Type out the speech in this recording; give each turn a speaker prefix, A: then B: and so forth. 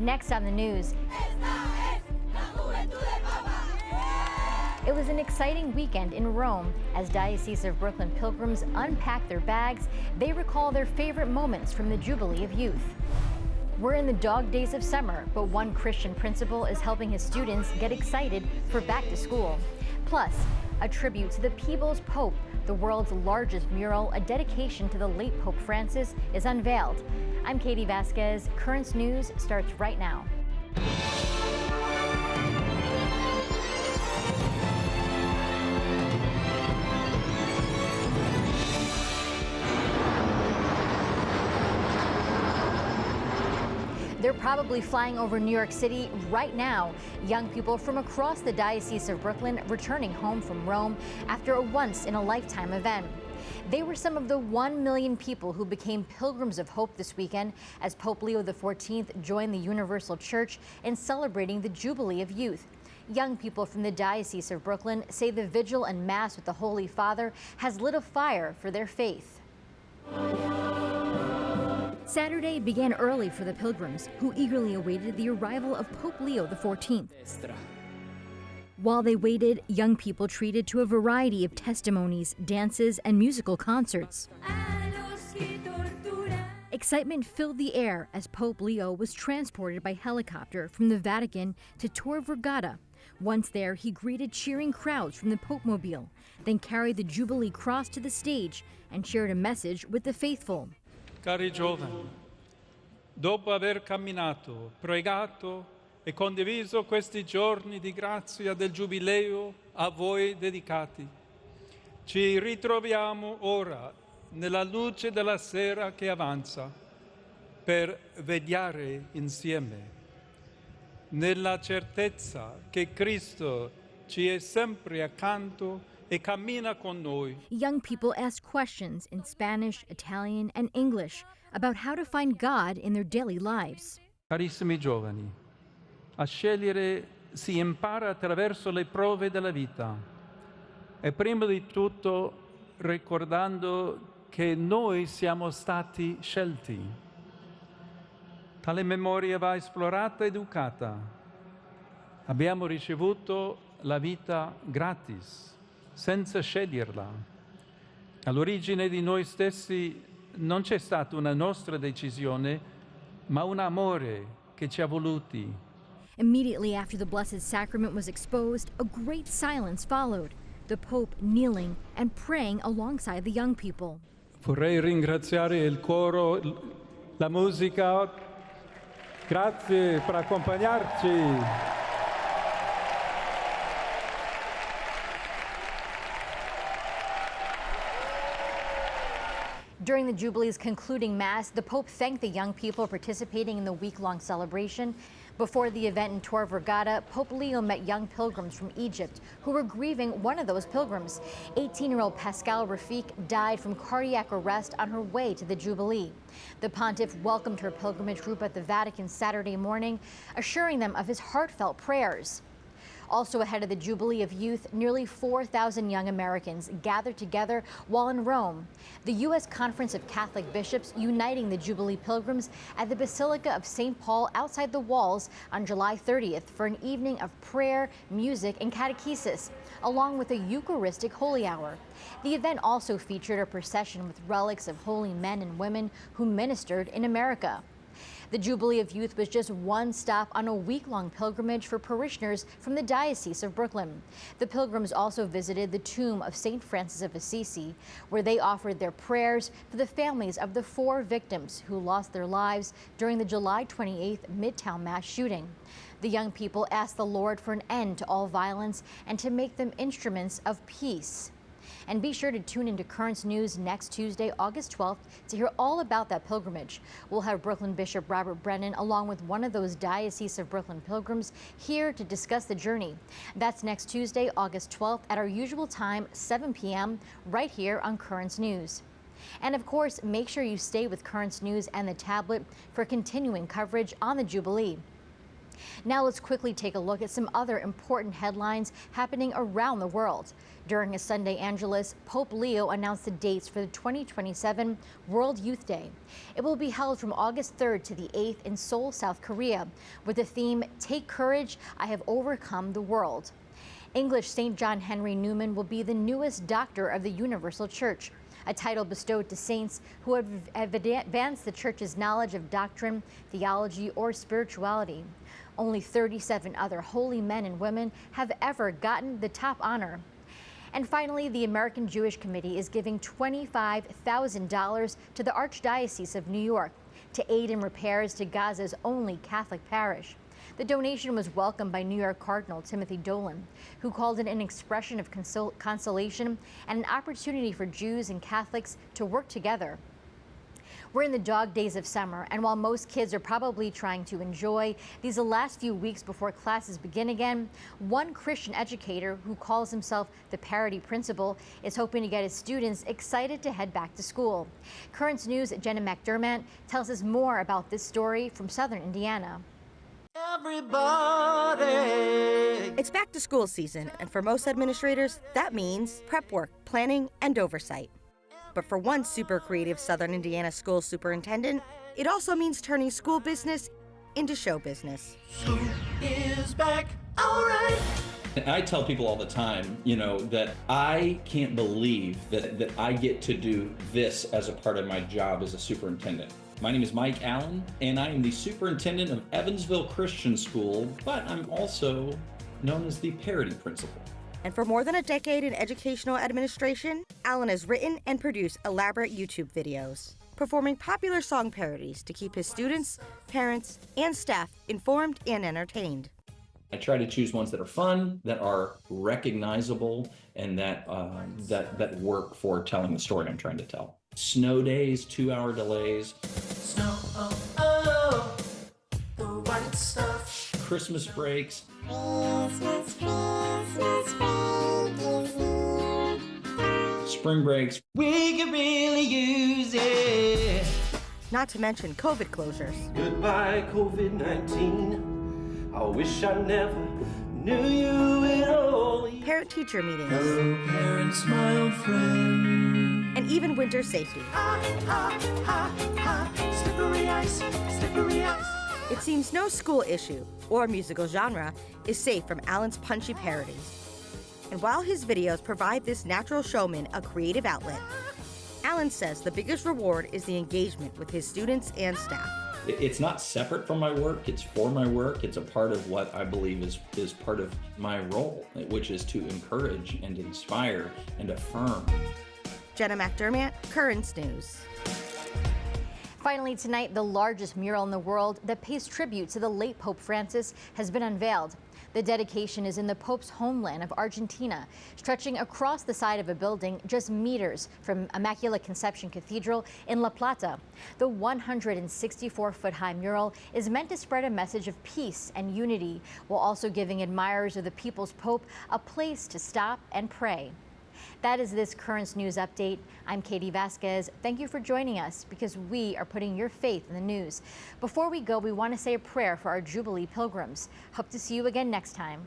A: Next on the news, it was an exciting weekend in Rome. As Diocese of Brooklyn pilgrims unpack their bags, they recall their favorite moments from the Jubilee of Youth. We're in the dog days of summer, but one Christian principal is helping his students get excited for back to school. Plus, a tribute to the People's Pope, the world's largest mural, a dedication to the late Pope Francis, is unveiled. I'm Katie Vasquez. Currents News starts right now. They're probably flying over New York City right now. Young people from across the Diocese of Brooklyn returning home from Rome after a once-in-a-lifetime event. They were some of the 1 million people who became pilgrims of hope this weekend as Pope Leo XIV joined the Universal Church in celebrating the Jubilee of Youth. Young people from the Diocese of Brooklyn say the vigil and Mass with the Holy Father has lit a fire for their faith. Saturday began early for the pilgrims, who eagerly awaited the arrival of Pope Leo XIV. While they waited, young people treated to a variety of testimonies, dances, and musical concerts. Excitement filled the air as Pope Leo was transported by helicopter from the Vatican to Tor Vergata. Once there, he greeted cheering crowds from the Pope-mobile, then carried the Jubilee cross to the stage and shared a message with the faithful.
B: Cari giovani, dopo aver camminato, pregato e condiviso questi giorni di grazia del Giubileo a voi dedicati, ci ritroviamo ora nella luce della sera che avanza per vegliare insieme, nella certezza che Cristo ci è sempre accanto e cammina con noi.
A: Young people asked questions in Spanish, Italian, and English about how to find God in their daily lives.
B: Carissimi giovani, a scegliere si impara attraverso le prove della vita e prima di tutto ricordando che noi siamo stati scelti. Tale memoria va esplorata ed educata. Abbiamo ricevuto la vita gratis, senza sceglierla. All'origine di noi stessi non c'è stata una nostra decisione, ma un amore che ci ha voluti.
A: Immediately after the Blessed Sacrament was exposed, a great silence followed, the Pope kneeling and praying alongside the young people.
B: Vorrei ringraziare il coro, la musica. Grazie per accompagnarci.
A: During the Jubilee's concluding Mass, the Pope thanked the young people participating in the week-long celebration. Before the event in Tor Vergata, Pope Leo met young pilgrims from Egypt who were grieving one of those pilgrims. 18-year-old Pascal Rafik died from cardiac arrest on her way to the Jubilee. The pontiff welcomed her pilgrimage group at the Vatican Saturday morning, assuring them of his heartfelt prayers. Also ahead of the Jubilee of Youth, nearly 4,000 young Americans gathered together while in Rome. The U.S. Conference of Catholic Bishops uniting the Jubilee pilgrims at the Basilica of St. Paul outside the walls on July 30th for an evening of prayer, music, and catechesis, along with a Eucharistic Holy Hour. The event also featured a procession with relics of holy men and women who ministered in America. The Jubilee of Youth was just one stop on a week-long pilgrimage for parishioners from the Diocese of Brooklyn. The pilgrims also visited the tomb of St. Francis of Assisi, where they offered their prayers for the families of the 4 victims who lost their lives during the July 28th Midtown mass shooting. The young people asked the Lord for an end to all violence and to make them instruments of peace. And be sure to tune into Currents News next Tuesday, August 12th, to hear all about that pilgrimage. We'll have Brooklyn Bishop Robert Brennan, along with one of those Diocese of Brooklyn pilgrims, here to discuss the journey. That's next Tuesday, August 12th, at our usual time, 7 p.m., right here on Currents News. And of course, make sure you stay with Currents News and the tablet for continuing coverage on the Jubilee. Now let's quickly take a look at some other important headlines happening around the world. During a Sunday Angelus, Pope Leo announced the dates for the 2027 World Youth Day. It will be held from August 3rd to the 8th in Seoul, South Korea, with the theme, "Take Courage, I Have Overcome the World." English St. John Henry Newman will be the newest doctor of the Universal Church, a title bestowed to saints who have advanced the Church's knowledge of doctrine, theology, or spirituality. Only 37 other holy men and women have ever gotten the top honor. And finally, the American Jewish Committee is giving $25,000 to the Archdiocese of New York to aid in repairs to Gaza's only Catholic parish. The donation was welcomed by New York Cardinal Timothy Dolan, who called it an expression of consolation and an opportunity for Jews and Catholics to work together. We're in the dog days of summer, and while most kids are probably trying to enjoy these last few weeks before classes begin again, one Christian educator who calls himself the Parity Principal is hoping to get his students excited to head back to school. Currents News' Jenna McDermott tells us more about this story from Southern Indiana.
C: Everybody! It's back to school season, and for most administrators, that means prep work, planning, and oversight. But for one super creative Southern Indiana school superintendent, it also means turning school business into show business.
D: School is back, all right. I tell people all the time, that I can't believe that I get to do this as a part of my job as a superintendent. My name is Mike Allen, and I am the superintendent of Evansville Christian School, but I'm also known as the Parity Principal.
C: And for more than a decade in educational administration, Allen has written and produced elaborate YouTube videos, performing popular song parodies to keep his students, parents, and staff informed and entertained.
D: I try to choose ones that are fun, that are recognizable, and that work for telling the story I'm trying to tell. Snow days, 2-hour delays.
E: Snow, oh, the white stuff.
D: Christmas breaks.
F: Christmas break is here.
D: Spring breaks.
E: We could really use it.
C: Not to mention COVID closures.
E: Goodbye, COVID-19. I wish I never knew you at all.
C: Parent-teacher meetings.
E: Hello, parents, my old friend.
C: And even winter safety.
E: Slippery ice, slippery ice.
C: It seems no school issue or musical genre is safe from Allen's punchy parodies. And while his videos provide this natural showman a creative outlet, Allen says the biggest reward is the engagement with his students and staff.
D: It's not separate from my work, it's for my work. It's a part of what I believe is part of my role, which is to encourage and inspire and affirm.
C: Jenna McDermott, Currents News.
A: Finally tonight, the largest mural in the world that pays tribute to the late Pope Francis has been unveiled. The dedication is in the Pope's homeland of Argentina, stretching across the side of a building just meters from Immaculate Conception Cathedral in La Plata. The 164-foot-high mural is meant to spread a message of peace and unity, while also giving admirers of the People's Pope a place to stop and pray. That is this Currents News update. I'm Katie Vasquez. Thank you for joining us, because we are putting your faith in the news. Before we go, we want to say a prayer for our Jubilee pilgrims. Hope to see you again next time.